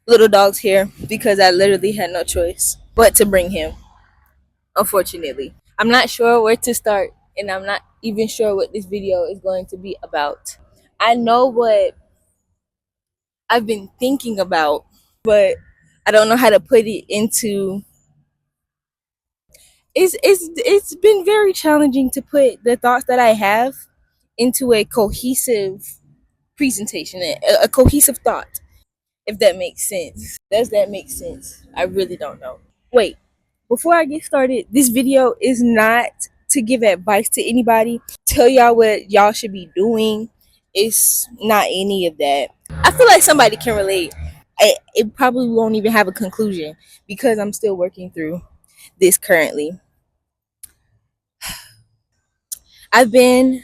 Little dog's here because I literally had no choice but to bring him, unfortunately. I'm not sure where to start, and I'm not even sure what this video is going to be about. I know what I've been thinking about, but I don't know how to put it into. It's been very challenging to put the thoughts that I have into a cohesive presentation, a cohesive thought, if that makes sense. Does that make sense? I really don't know. Wait, before I get started, this video is not to give advice to anybody, tell y'all what y'all should be doing. It's not any of that. I feel like somebody can relate. It probably won't even have a conclusion because I'm still working through this currently. I've been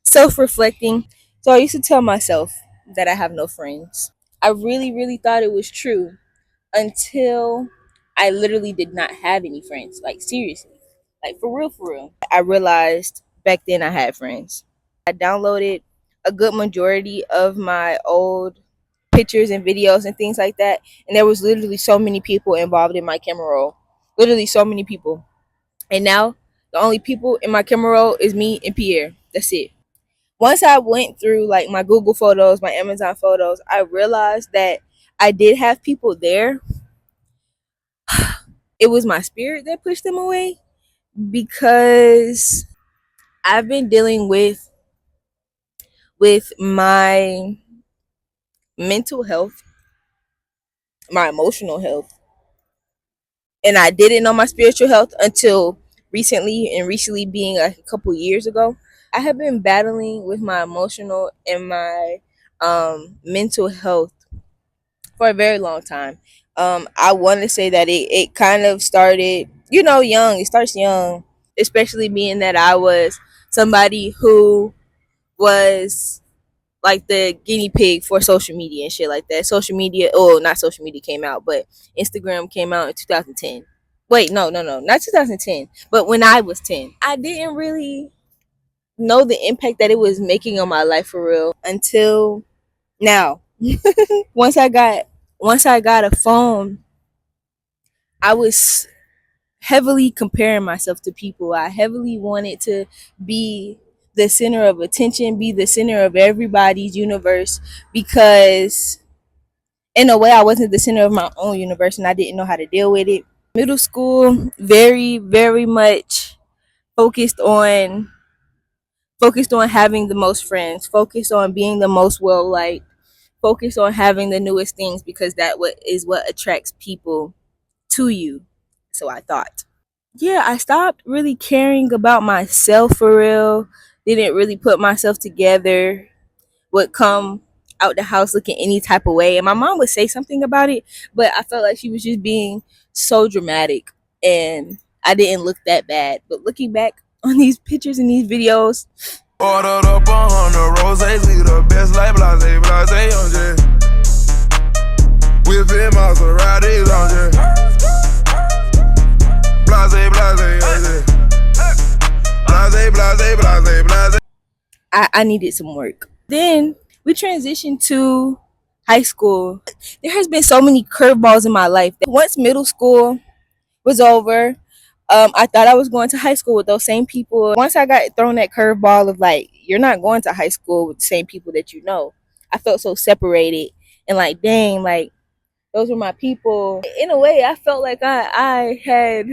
self reflecting. So I used to tell myself that I have no friends. I really, really thought it was true until I literally did not have any friends. Like, seriously. Like, for real, for real. I realized back then I had friends. I downloaded a good majority of my old pictures and videos and things like that. And there was literally so many people involved in my camera roll. Literally so many people. And now the only people in my camera roll is me and Pierre. That's it. Once I went through like my Google photos, my Amazon photos, I realized that I did have people there. It was my spirit that pushed them away because I've been dealing with my mental health, my emotional health, and I didn't know my spiritual health until recently, and recently being a couple years ago. I have been battling with my emotional and my mental health for a very long time. I want to say that it kind of started, young. It starts young, especially being that I was somebody who was like the guinea pig for social media and shit like that. Social media, oh, not social media came out, but Instagram came out in 2010. Wait, no, not 2010, but when I was 10. I didn't really know the impact that it was making on my life for real until now. once I got once I got a phone, I was heavily comparing myself to people. I heavily wanted to be the center of attention, be the center of everybody's universe, because in a way I wasn't the center of my own universe and I didn't know how to deal with it. Middle school, very, very much focused on having the most friends, focused on being the most well liked, focused on having the newest things because that is what attracts people to you. So I thought. Yeah, I stopped really caring about myself for real. Didn't really put myself together. Would come out the house looking any type of way. And my mom would say something about it, but I felt like she was just being so dramatic. And I didn't look that bad. But looking back on these pictures and these videos, ordered up 100 roses, we the best like blase, blase, on J. Whipping Maseratis on J. Blase, blase, on J. Blase, blase, blase, blase. I needed some work. Then we transitioned to high school. There has been so many curveballs in my life. Once middle school was over, I thought I was going to high school with those same people. Once I got thrown that curveball of like, you're not going to high school with the same people that you know, I felt so separated and like, dang, like those were my people. In a way, I felt like I had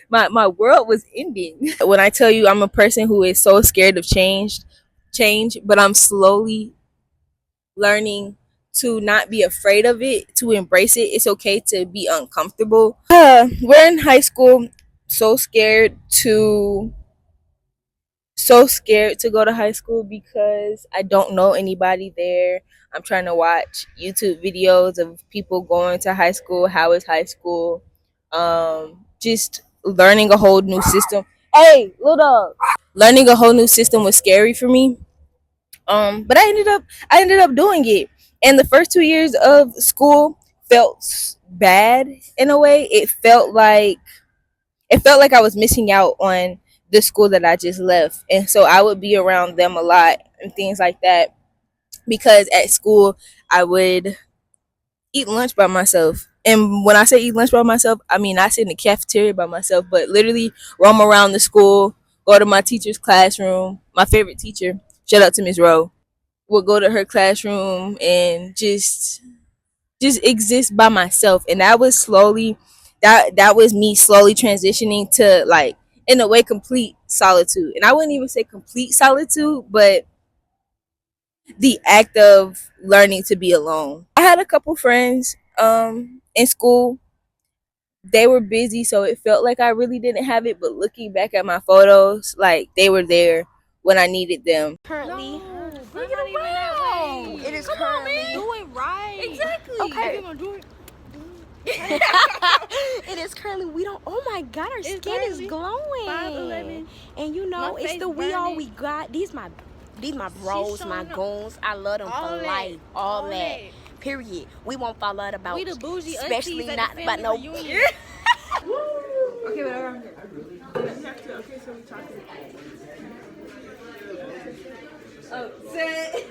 my world was ending. When I tell you I'm a person who is so scared of change, but I'm slowly learning to not be afraid of it, to embrace it. It's okay to be uncomfortable. We're in high school, so scared so scared to go to high school because I don't know anybody there. I'm trying to watch YouTube videos of people going to high school. How is high school? Just learning a whole new system. Hey, little dog. Learning a whole new system was scary for me. But I ended up doing it. And the first 2 years of school felt bad in a way. It felt like I was missing out on the school that I just left. And so I would be around them a lot and things like that because at school I would eat lunch by myself. And when I say eat lunch by myself, I mean I sit in the cafeteria by myself, but literally roam around the school, go to my teacher's classroom. My favorite teacher, shout out to Miss Rowe, would go to her classroom and just exist by myself. And that was me slowly transitioning to, like, in a way, complete solitude. And I wouldn't even say complete solitude, but the act of learning to be alone. I had a couple friends in school. They were busy, so it felt like I really didn't have it, but looking back at my photos, like, they were there when I needed them. Currently, No, bring it around. it is Come currently. on, man. Do it right. Exactly. Okay. If you're gonna do it. It is currently. We don't. Oh my God, our skin is early. glowing. 5:11. And you know, My it's face the we all burning. we got. These my bros, my showing up. goons. I love them All for that. life. All that. that. Period. We won't fall out about. We the bougie especially aunties not at the about family no. reunion. Okay, but around here. Oh, say.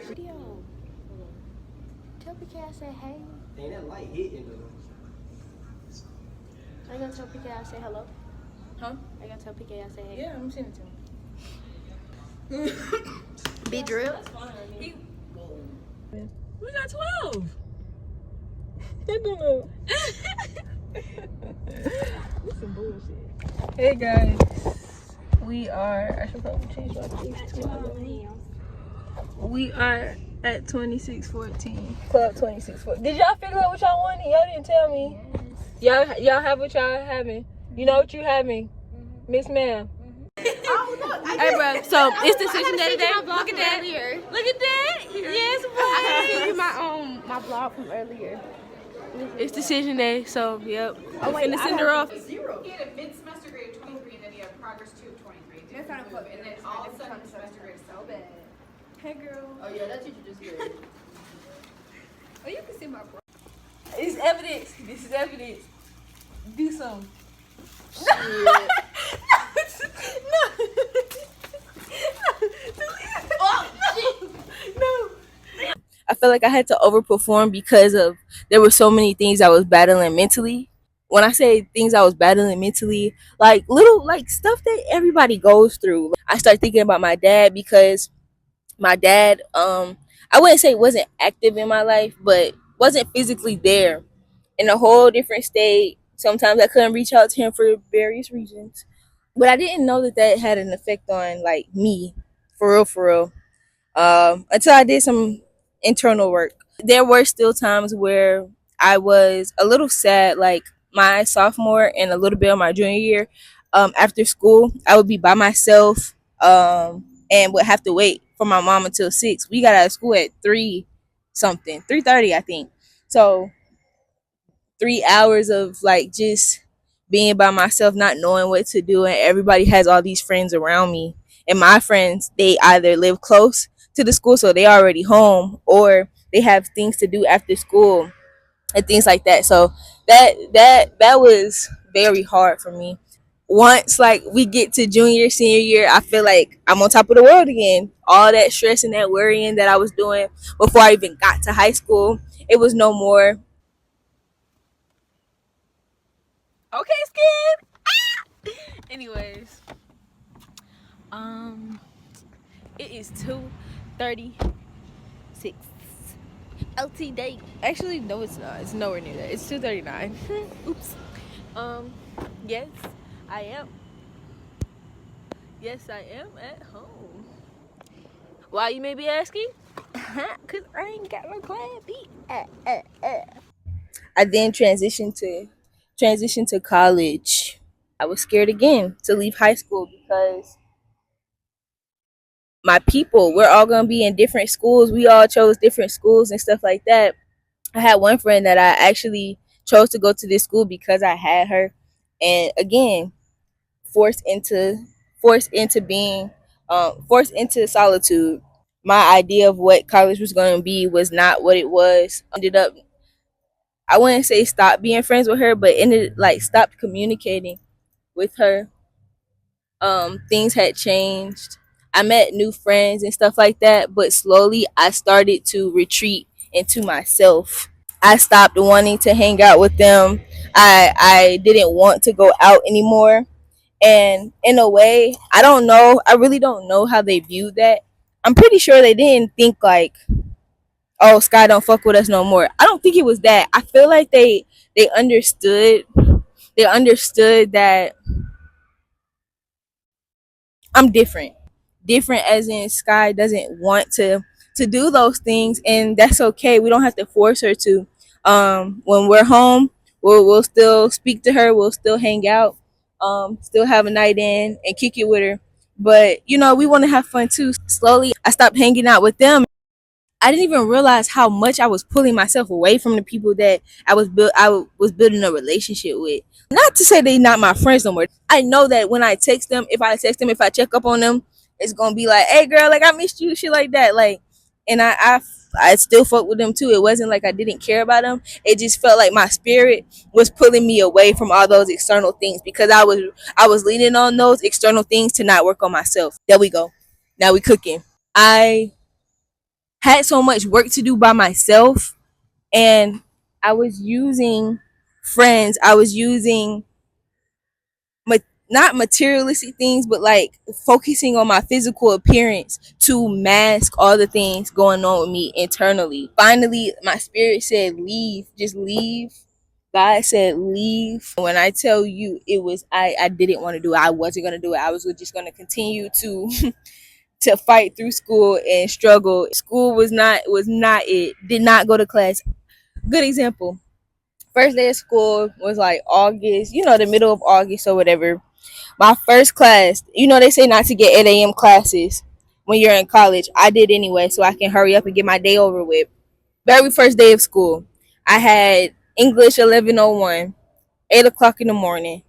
Video. Tell PK I said hey. Ain't that light hitting though? I gotta tell PK I say hello. Huh? I gotta tell PK I say hey. Yeah, I'm sending it to him. Big drill. We got 12. I don't know. This some bullshit. Hey guys, we are. I should probably change my keys to We are at 2614. Club 2614. Did y'all figure out what y'all wanted? Y'all didn't tell me. Y'all have what y'all having. You know what you having, Miss Ma'am. Hey, bro. So it's decision day today. Look at that. Look at that. Yes, boy. I sent you my vlog from earlier. It's decision day. So yep. Oh wait, Finna send her off. Zero. You had a mid-semester grade of 23, and then you have progress 2 of 23. That's not a club. And then all of a sudden, the semester grade is so bad. Hey girl. Oh yeah, that teacher just good. Oh, you can see my bro. It's evidence. This is evidence. Do something. I felt like I had to overperform because there were so many things I was battling mentally. When I say things I was battling mentally, like little like stuff that everybody goes through. I started thinking about my dad because my dad, I wouldn't say wasn't active in my life, but wasn't physically there, in a whole different state. Sometimes I couldn't reach out to him for various reasons. But I didn't know that had an effect on, like, me, for real. Until I did some internal work. There were still times where I was a little sad, like my sophomore and a little bit of my junior year. After school, I would be by myself, and would have to wait for my mom until 6. We got out of school at 3:30, I think. So 3 hours of, like, just being by myself, not knowing what to do, and everybody has all these friends around me. And my friends, they either live close to the school, so they already home, or they have things to do after school and things like that. So that was very hard for me. Once, like, we get to junior, senior year, I feel like I'm on top of the world again. All that stress and that worrying that I was doing before I even got to high school, it was no more. Okay, skin. Anyways, it is 2:36. LT date. Actually, no, it's not. It's nowhere near that. It's 2:39. Oops. Yes, I am. Yes, I am at home. Why, you may be asking? Cause I ain't got no plan B. I then transitioned to college. I was scared again to leave high school because my people, we're all gonna be in different schools. We all chose different schools and stuff like that. I had one friend that I actually chose to go to this school because I had her, and again, forced into forced into being forced into solitude. My idea of what college was going to be was not what it was. Ended up, I wouldn't say stop being friends with her, but ended like stopped communicating with her. Things had changed. I met new friends and stuff like that, but slowly I started to retreat into myself. I stopped wanting to hang out with them. I didn't want to go out anymore. And in a way, I don't know. I really don't know how they viewed that. I'm pretty sure they didn't think like, "Oh, Skye don't fuck with us no more." I don't think it was that. I feel like they understood. They understood that I'm different. Different as in Skye doesn't want to do those things, and that's okay. We don't have to force her to. When we're home, we'll still speak to her. We'll still hang out. Still have a night in and kick it with her. But we want to have fun too. Slowly, I stopped hanging out with them. I didn't even realize how much I was pulling myself away from the people that I was building a relationship with. Not to say they not my friends no more. I know that when I text them, if I check up on them, it's gonna be like, "Hey, girl, like I missed you," shit like that. Like, and I still fuck with them too. It wasn't like I didn't care about them. It just felt like my spirit was pulling me away from all those external things because I was leaning on those external things to not work on myself. There we go. Now we cooking. I had so much work to do by myself, and I was using friends. I was using not materialistic things, but like focusing on my physical appearance to mask all the things going on with me internally. Finally, my spirit said, "Leave, just leave." God said, "Leave." When I tell you, it was I didn't want to do it. I wasn't gonna do it. I was just gonna continue to to fight through school and struggle. School was not it. Did not go to class. Good example. First day of school was like August, the middle of August or whatever. My first class, they say not to get 8 a.m. classes when you're in college. I did anyway, so I can hurry up and get my day over with. Very first day of school, I had English 11:01, 8 o'clock in the morning.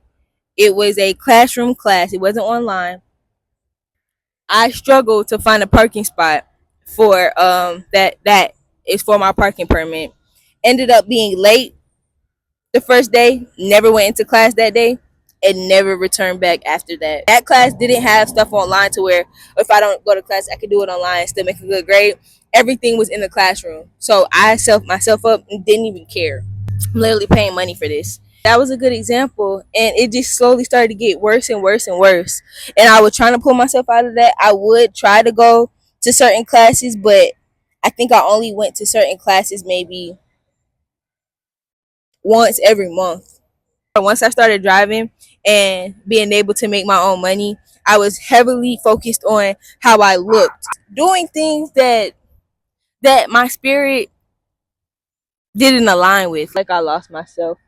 It was a classroom class. It wasn't online. I struggled to find a parking spot for that is for my parking permit. Ended up being late the first day, never went into class that day, and never returned back after that. That class didn't have stuff online to where if I don't go to class, I could do it online and still make a good grade. Everything was in the classroom. So I self myself up and didn't even care. I'm literally paying money for this. That was a good example, and it just slowly started to get worse and worse and worse. And I was trying to pull myself out of that. I would try to go to certain classes, but I think I only went to certain classes maybe once every month. Once I started driving and being able to make my own money, I was heavily focused on how I looked, doing things that my spirit didn't align with. Like I lost myself.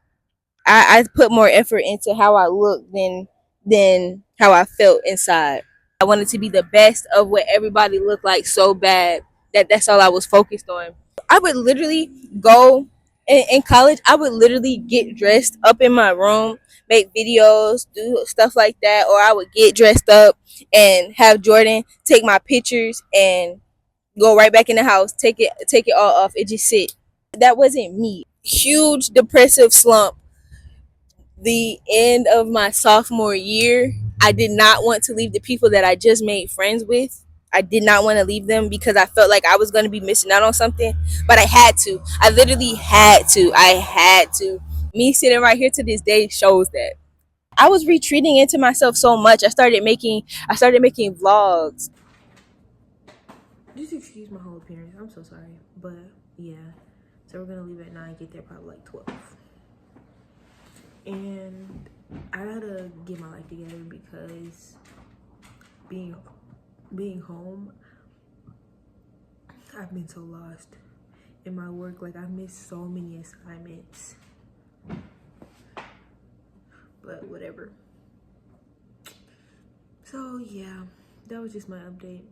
I put more effort into how I looked than how I felt inside. I wanted to be the best of what everybody looked like so bad that that's all I was focused on. I would literally go in college. I would literally get dressed up in my room, make videos, do stuff like that, or I would get dressed up and have Jordan take my pictures and go right back in the house, take it all off, and just sit. That wasn't me. Huge depressive slump the end of my sophomore year. I did not want to leave the people that I just made friends with. I did not want to leave them because I felt like I was going to be missing out on something, but I had to. I literally had to. I had to. Me sitting right here to this day shows that. I was retreating into myself so much. I started making vlogs. Just excuse my whole appearance. I'm so sorry. But yeah. So we're gonna leave at 9, get there probably like 12. And I gotta get my life together because being home, I've been so lost in my work. Like, I've missed so many assignments. But whatever. So yeah, that was just my update.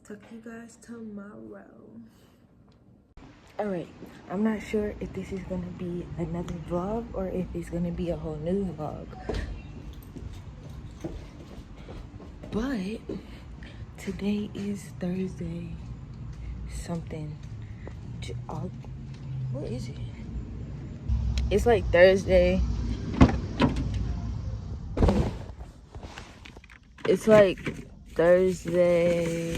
Talk to you guys tomorrow. Alright, I'm not sure if this is gonna be another vlog or if it's gonna be a whole new vlog. But today is Thursday. Something. What is it? It's like Thursday. It's like Thursday.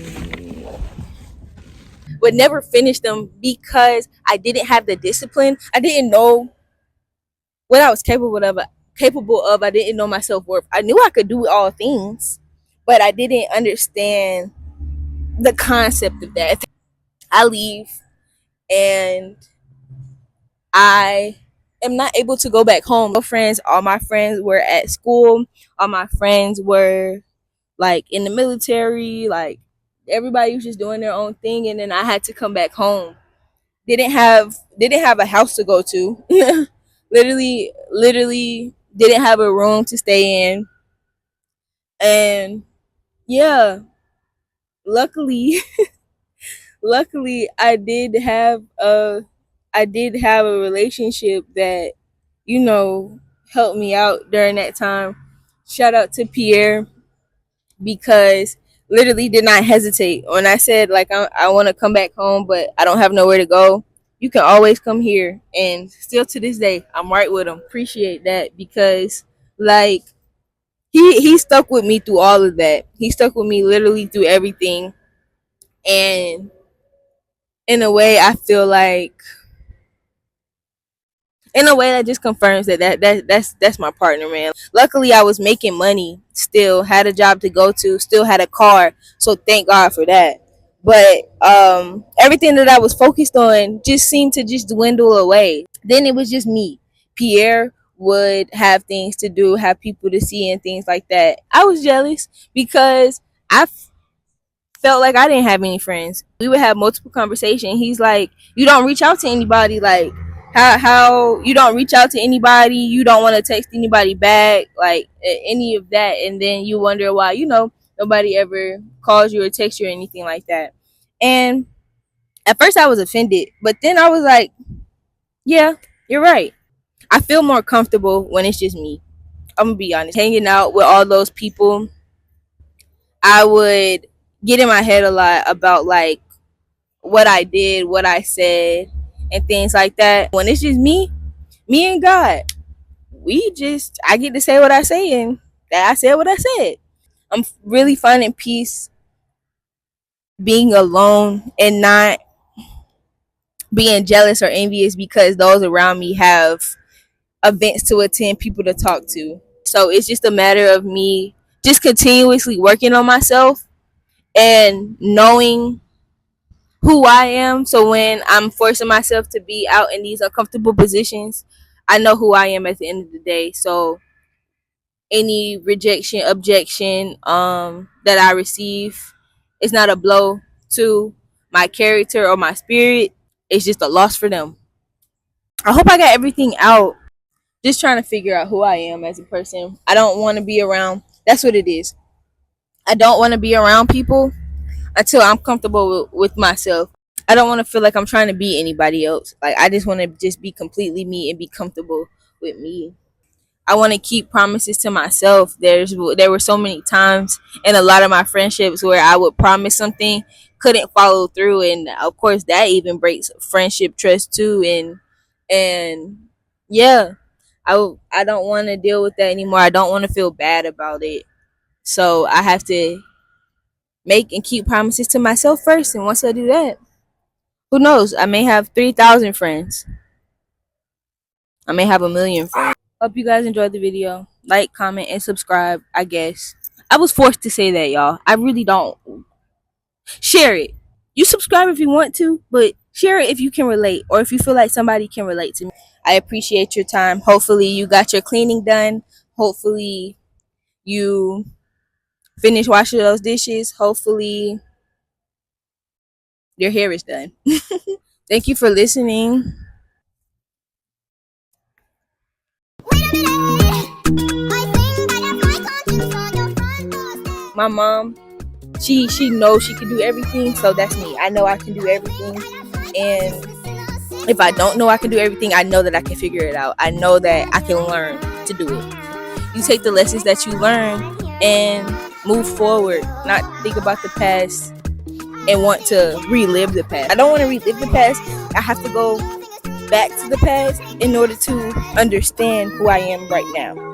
Would never finish them because I didn't have the discipline. I didn't know what I was capable of. I didn't know my self-worth. I knew I could do all things, but I didn't understand the concept of that. I leave and I am not able to go back home. All my friends were at school. All my friends were like in the military. Like everybody was just doing their own thing, and then I had to come back home. Didn't have a house to go to. literally didn't have a room to stay in. And yeah, luckily luckily I did have a relationship that, helped me out during that time. Shout out to Pierre, because literally did not hesitate when I said like I want to come back home but I don't have nowhere to go. You can always come here, and still to this day I'm right with him. Appreciate that, because like he stuck with me through all of that. He stuck with me literally through everything. And in a way I feel like, in a way that just confirms that's my partner, man. Luckily I was making money, still had a job to go to, still had a car, so thank God for that. But everything that I was focused on just seemed to just dwindle away. Then it was just me. Pierre would have things to do, have people to see, and things like that. I was jealous because I felt like I didn't have any friends. We would have multiple conversations. He's like, "You don't reach out to anybody. Like, how you don't reach out to anybody? You don't want to text anybody back, like any of that." And then you wonder why, nobody ever calls you or texts you or anything like that. And at first I was offended, but then I was like, "Yeah, you're right." I feel more comfortable when it's just me. I'm gonna be honest. Hanging out with all those people, I would get in my head a lot about like what I did, what I said, and things like that. When it's just me and God, I get to say what I say, and that I said what I said. I'm really finding peace being alone and not being jealous or envious because those around me have events to attend, people to talk to. So it's just a matter of me just continuously working on myself and knowing who I am. So when I'm forcing myself to be out in these uncomfortable positions, I know who I am at the end of the day. So any rejection, objection that I receive is not a blow to my character or my spirit. It's just a loss for them. I hope I got everything out. Just trying to figure out who I am as a person. I don't want to be around. That's what it is. I don't want to be around people until I'm comfortable with myself. I don't want to feel like I'm trying to be anybody else. Like I just want to just be completely me and be comfortable with me. I want to keep promises to myself. There were so many times in a lot of my friendships where I would promise something, couldn't follow through, and of course that even breaks friendship trust too. And yeah, I don't want to deal with that anymore. I don't want to feel bad about it. So I have to make and keep promises to myself first, and once I do that, who knows? I may have 3,000 friends. I may have 1,000,000 friends. Hope you guys enjoyed the video. Like, comment, and subscribe, I guess. I was forced to say that, y'all. I really don't. Share it. You subscribe if you want to, but share it if you can relate or if you feel like somebody can relate to me. I appreciate your time. Hopefully you got your cleaning done. Hopefully you finished washing those dishes. Hopefully Your hair is done. Thank you for listening. My mom, she knows she can do everything, so that's me. I know I can do everything, and if I don't know I can do everything, I know that I can figure it out. I know that I can learn to do it. You take the lessons that you learn and move forward, not think about the past and want to relive the past. I don't want to relive the past. I have to go back to the past in order to understand who I am right now.